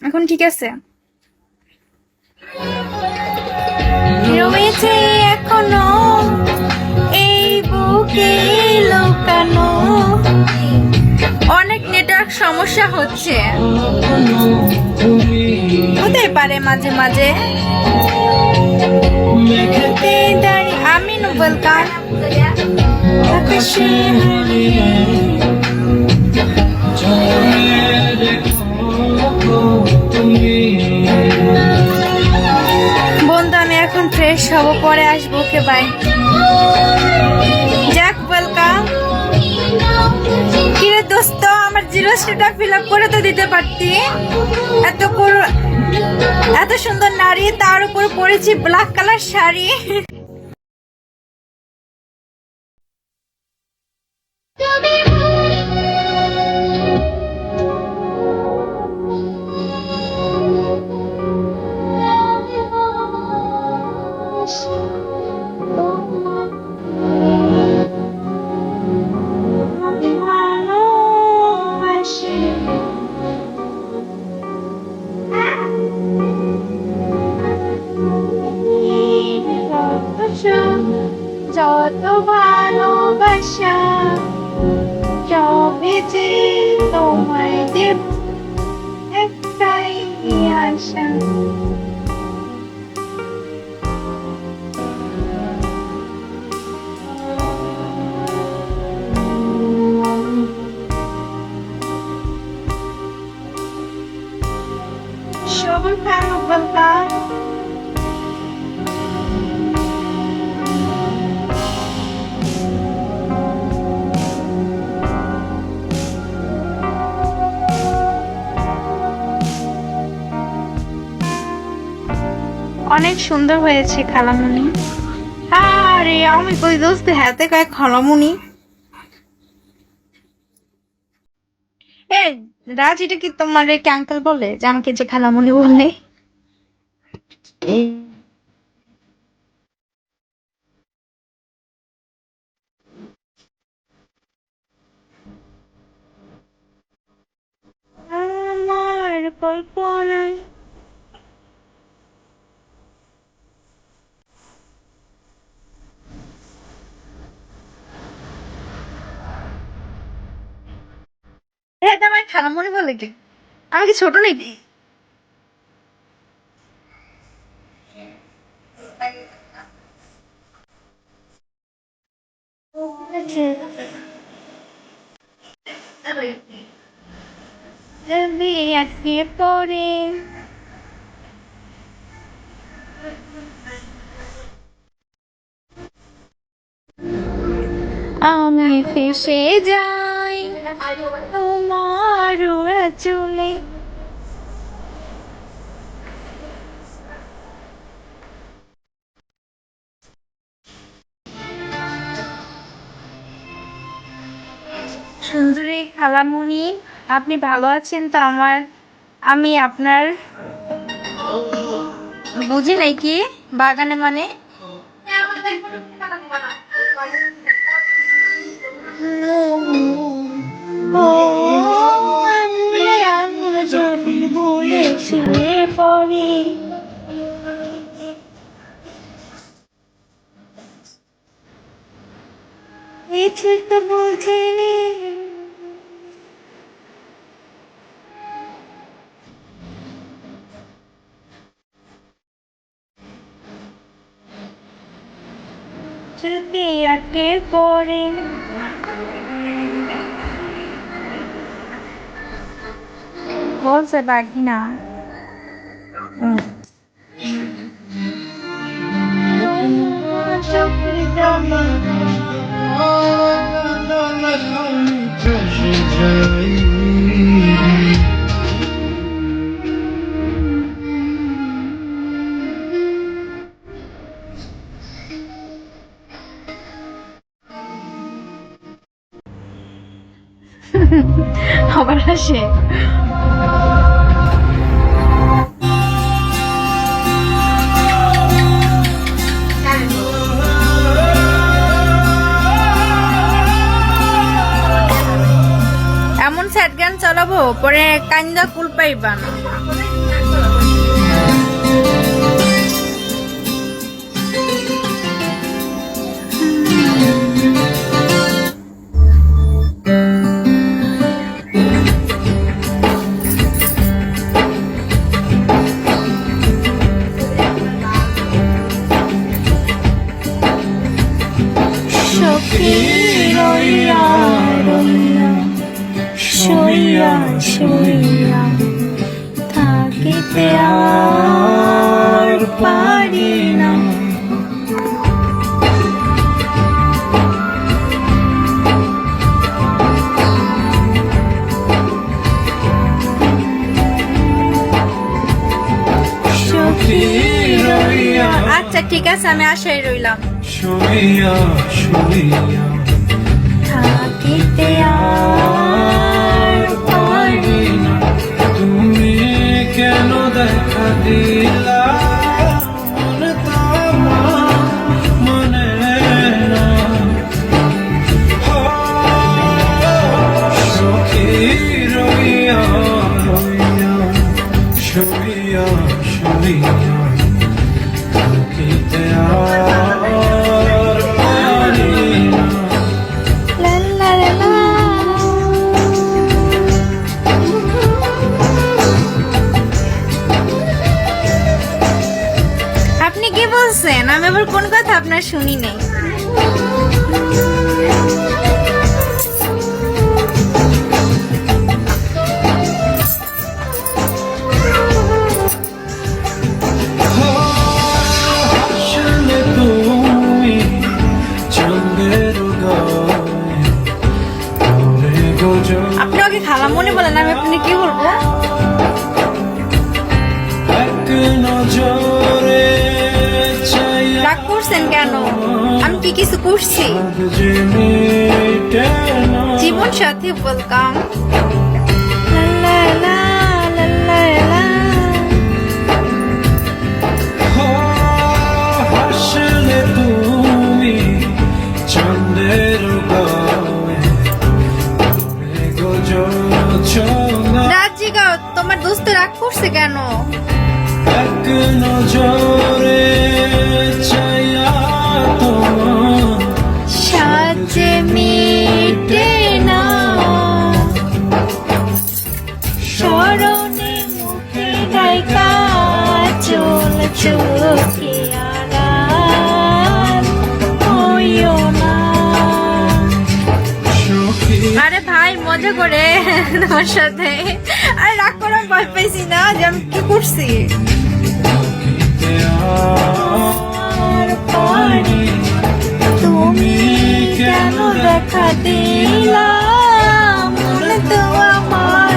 এখন ঠিক আছে? রয়েছে এখনো এই বুকে লুকানো। অনেক নেটওয়ার্ক সমস্যা হচ্ছে, হতে পারে মাঝে মাঝে। আমি নোবেল কার বন্ধু, আমি এখন ফ্রেশ হব, পরে আসবো। Okay bye. যাক, ওয়েলকাম। কিরে দোস্ত, আমার জিরো সেটা ফিল আপ করে তো দিতে পারতি। এত সুন্দর নারী, তার উপর পরেছি ব্ল্যাক কালার শাড়ি। যত ভালোবাসা সবে যে তোমায় দেব, একটাই আশা। সবুজ ভালোবাসা অনেক সুন্দর হয়েছে খালামুনি। আরে আমি কই দোস্ত, হাতে কয় খালামুনি। এই রাজ, এটা কি তোমার একটা আঙ্কেল বলে যে আমাকে যে খালামুনি বলে? আমার কল্পনায় আমার খালামুনি বলে কি? আমি কি ছোট নাকি? আজকে পরে আমি ফেসে যাই তোমার চলে। সুন্দরী খালামুনি, আপনি ভালো আছেন তো? আমি আপনার বুঝি নাই কি বাগানে মানে ভুলে শুয়ে পড়ি। কিছু তো বুঝিনি। যদি আগে পরে বলছে বাকি না। আবার আসে। এমন স্যাড গান চালাবো পরে কান্দা কুল পাইবা না। শুইয়া শুইয়া থাকিতে আর পারি না। আচ্ছা ঠিক আছে, আমি আশায় রইলাম। শুইয়া শুইয়া থাকিতে আর পারি না, তুমি কেন দেখা দিলা মনে না। সখী রইয়া রইয়া শুইয়া শুইয়া থাকিতে আর পারি না। লা লা লা লা। আপনি কি বলছেন? আমি আবার কোন কথা আপনার শুনি নাই। আসলে তুমি চাঁদের গায়ে ওরে গজল আপনি ওকে খালা মনে বলেন, আমি আপনি কি বলবো? এক নজরে চাইয়া রাগ করছেন কেন? আমি কি কিছু করছি? যে মিটে না। জীবন সাথী ওয়েলকাম। লা লা লা লা লা। আসলে তুমি চাঁদের গায়ে ওরে গজল ছোঁয়া রাজি গাও, তোমার দোস্ত রাগ করছে কেন? এক নজরে চাইয়া তোমার সাজে মিটে না, স্মরণে মুখে গায়িকা চল চোখে আড়াল হইও না। সখী আরে ভাই মজা করে তোমার সাথে। আরে রাগ করার ভয় পাইছি না যে আমি কি করছি। থাকিতে আর পারি না। তুমি কেন দেখা দিলা মনে তো আমার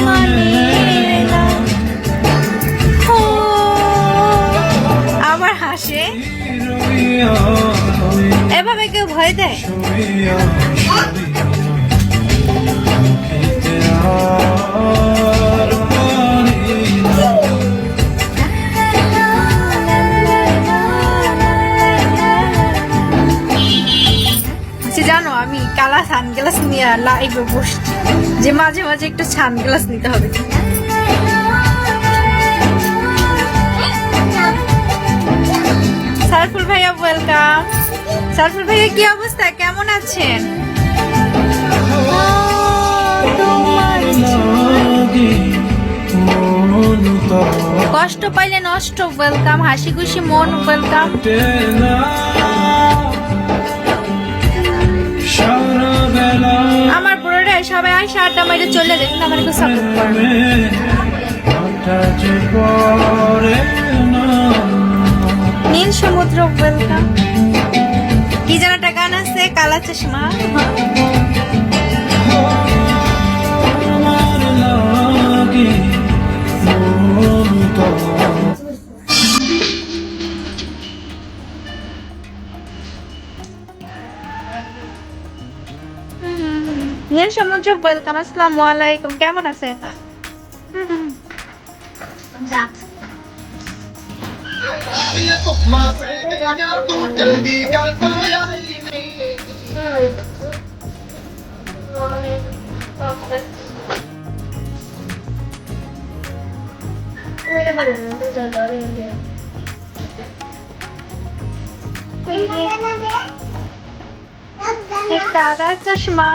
মানে না। ও, আবার হাসে। রইয়া রইয়া এভাবে কেউ ভয় দেয়? শুইয়া শুইয়া থাকিতে আর পারি না। আচ্ছা, জানো আমি কালা সানগ্লাস নিয়ে লাইভে বসছি, যে মাঝে মাঝে একটু সানগ্লাস নিতে হবে। সারফুল ভাইয়া ওয়েলকাম। সারফুল ভাইয়া কি অবস্থা, কেমন আছেন? তোমার লাগি মন তো কষ্ট পাইলে নষ্ট ওয়েলকাম, হাসি খুশি মন ওয়েলকাম। কাটে না। সারা বেলা আমার বড়রা সবাই আইসা আড্ডা মাইরে চলে যেতেন, আমার একটু সাপোর্ট করেন। হঠাৎ যে পড়ে না। নীল সমুদ্র ওয়েলকাম। কি যেন একটা গান আছে, কালা চশমা। আমার লাগি মন তো নীল সমুদ্র ওয়েলকাম। আসসালামু আলাইকুম, কেমন আছেন? কালা চশমা।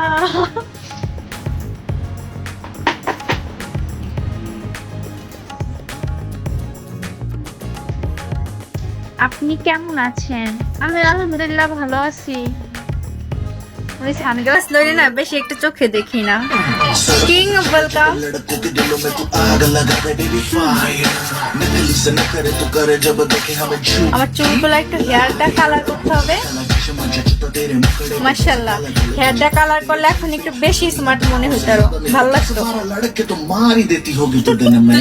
আপনি কেমন আছেন? আমি আলহামদুলিল্লাহ ভালো আছি। আমি সানগ্লাস লই না, বেশি একটু চোখে দেখি না। King welcome. लड़कों के दिलों में तू आग लगा दे बेबी फायर नकली से न करे तो करे जब देखे हमें झूठ আমার चुलগুলো একটু হেয়ারটা कालर করতে হবে। मुझे तो तेरे मुखड़े মাশাআল্লাহ, হেয়ারটা कालर করলে এখন একটু বেশি স্মার্ট মনে হইতো, ভালো লাগতো। लड़के तो मार ही देती होगी तो दिन में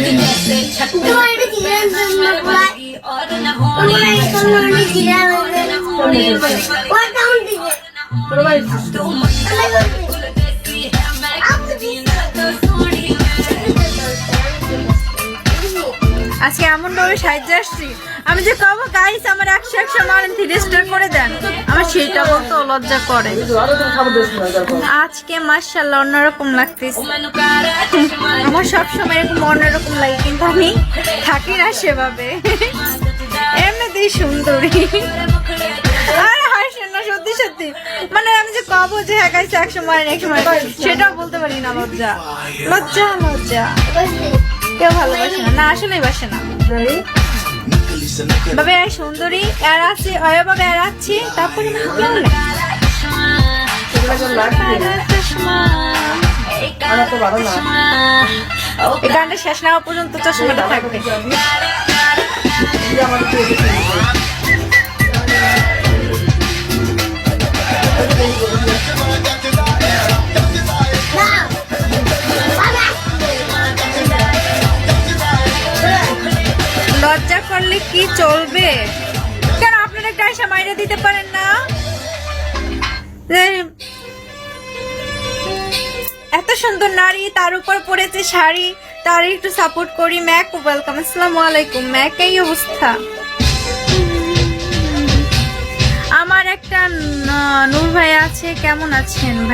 আজকে এমন ভাবে সাহায্য আসছি, আমি যে কব গাইস আমার 100 মান 3 স্টার করে দেন, আমার সেটা বলতে লজ্জা করে। আজকে মাশাআল্লাহ অন্যরকম লাগতেছে। আমার সব সময় এরকম অন্যরকম লাগে, কিন্তু আমি থাকি না সেভাবে। এমনিতেই সুন্দরী। আরে হাসেন না, সত্যি সত্যি। মানে আমি যে কব যে হ্যাঁ গাইস 100 মান 100 মান, সেটাও বলতে পারি না। লজ্জা লজ্জা লজ্জা। কেউ ভালোবাসে না, না আসলেই বাসে না। नकली से न करे বাবে সুন্দরী এর আছে অয়ভাবে এর আছে, তারপরে এই গানটা শেষ না হওয়া পর্যন্ত চশমাটা থাকবে। লজ্জা করলে কি চলবে? কেন আপনারা গাইসা মাইরা দিতে পারেন না? এত সুন্দর নারী, তার উপর পড়েছে শাড়ি, তার একটু সাপোর্ট করি। ম্যাক ওয়েলকাম, আসসালামু আলাইকুম। ম্যাক এই অবস্থা। আমার একটা নূর ভাই আছে, কেমন আছেন ভাই?